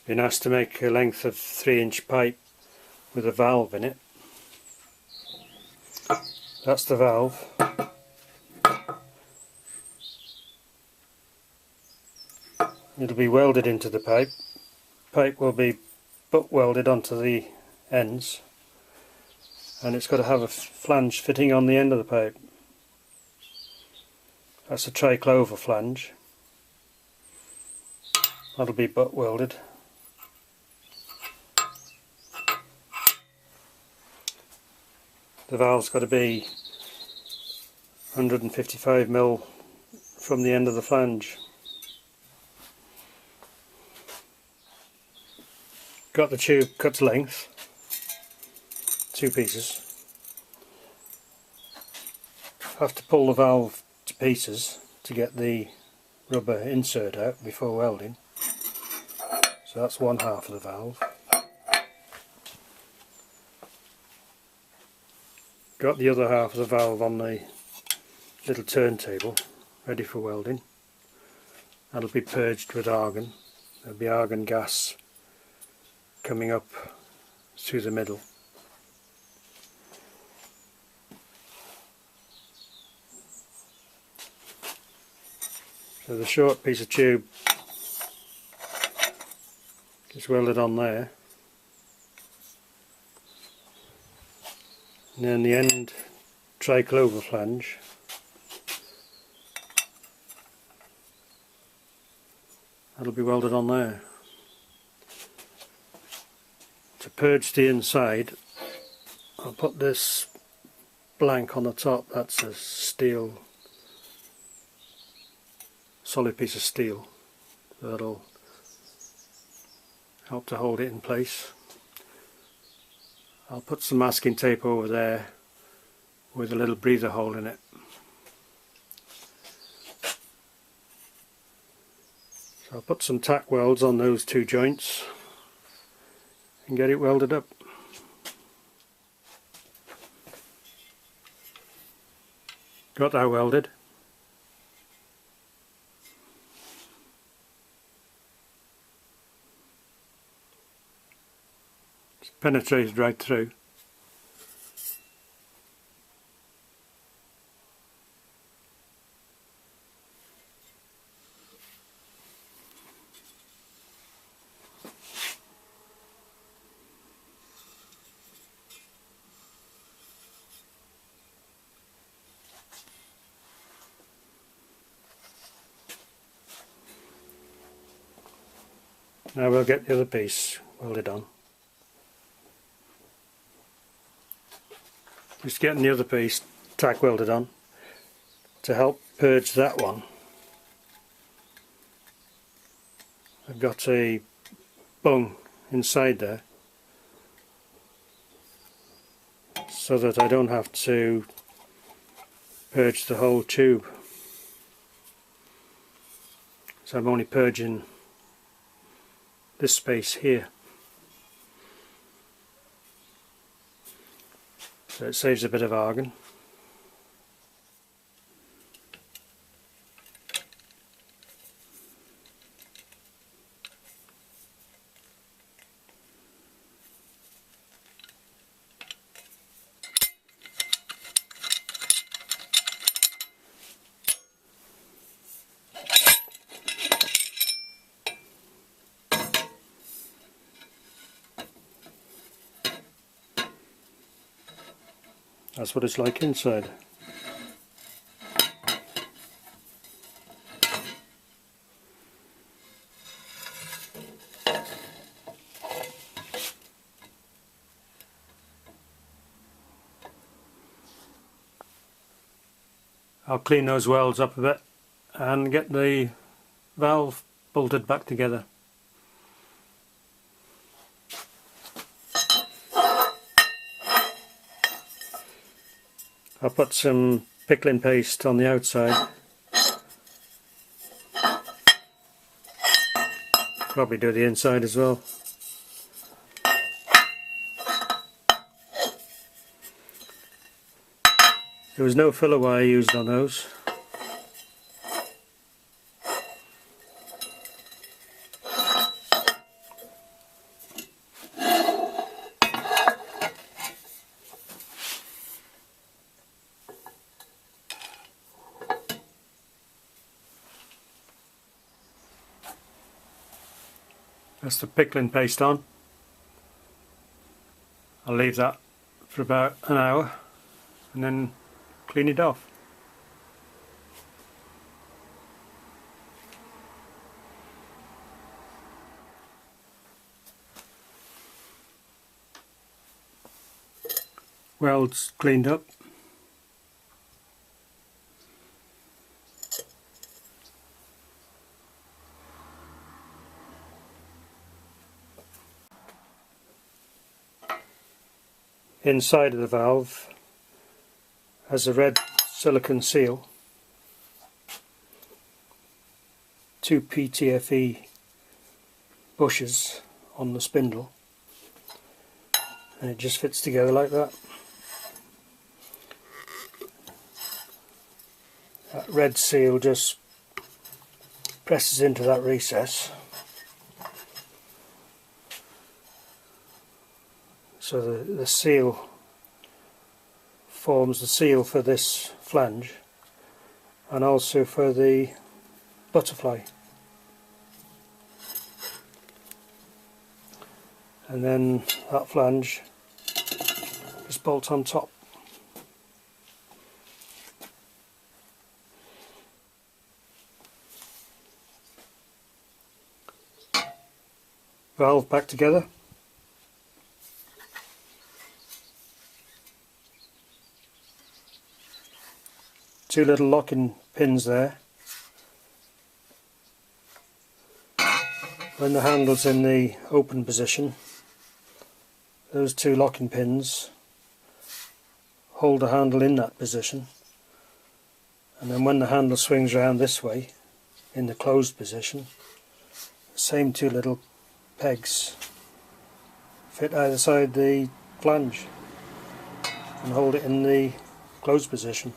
Been asked to make a length of 3-inch pipe with a valve in it. That's the valve. It'll be welded into the pipe. Pipe will be butt welded onto the ends, and it's got to have a flange fitting on the end of the pipe. That's a triclover flange. That'll be butt welded. The valve's got to be 155mm from the end of the flange. Got the tube cut to length, 2 pieces. Have to pull the valve to pieces to get the rubber insert out before welding. So that's one half of the valve. Got the other half of the valve on the little turntable, ready for welding. That'll be purged with argon. There'll be argon gas coming up through the middle. So the short piece of tube is welded on there, and then the end triclover flange that'll be welded on there. To purge the inside, I'll put this blank on the top. That's a steel, solid piece of steel. That'll help to hold it in place. I'll put some masking tape over there with a little breather hole in it. So I'll put some tack welds on those 2 joints and get it welded up. Got that welded. It's penetrated right through. Now we'll get the other piece welded on. Just getting the other piece tack welded on to help purge that one. I've got a bung inside there so that I don't have to purge the whole tube. So I'm only purging this space here. So it saves a bit of argon. That's what it's like inside. I'll clean those welds up a bit and get the valve bolted back together. I'll put some pickling paste on the outside. Probably do the inside as well. There was no filler wire used on those. That's the pickling paste on. I'll leave that for about an hour and then clean it off. Welds cleaned up. Inside of the valve has a red silicone seal, 2 PTFE bushes on the spindle, and it just fits together like that. That red seal just presses into that recess, so the seal forms the seal for this flange and also for the butterfly. And then that flange just bolts on top. Valve back together. Two little locking pins there. When the handle's in the open position, those two locking pins hold the handle in that position, and then when the handle swings around this way in the closed position, the same two little pegs fit either side the flange and hold it in the closed position.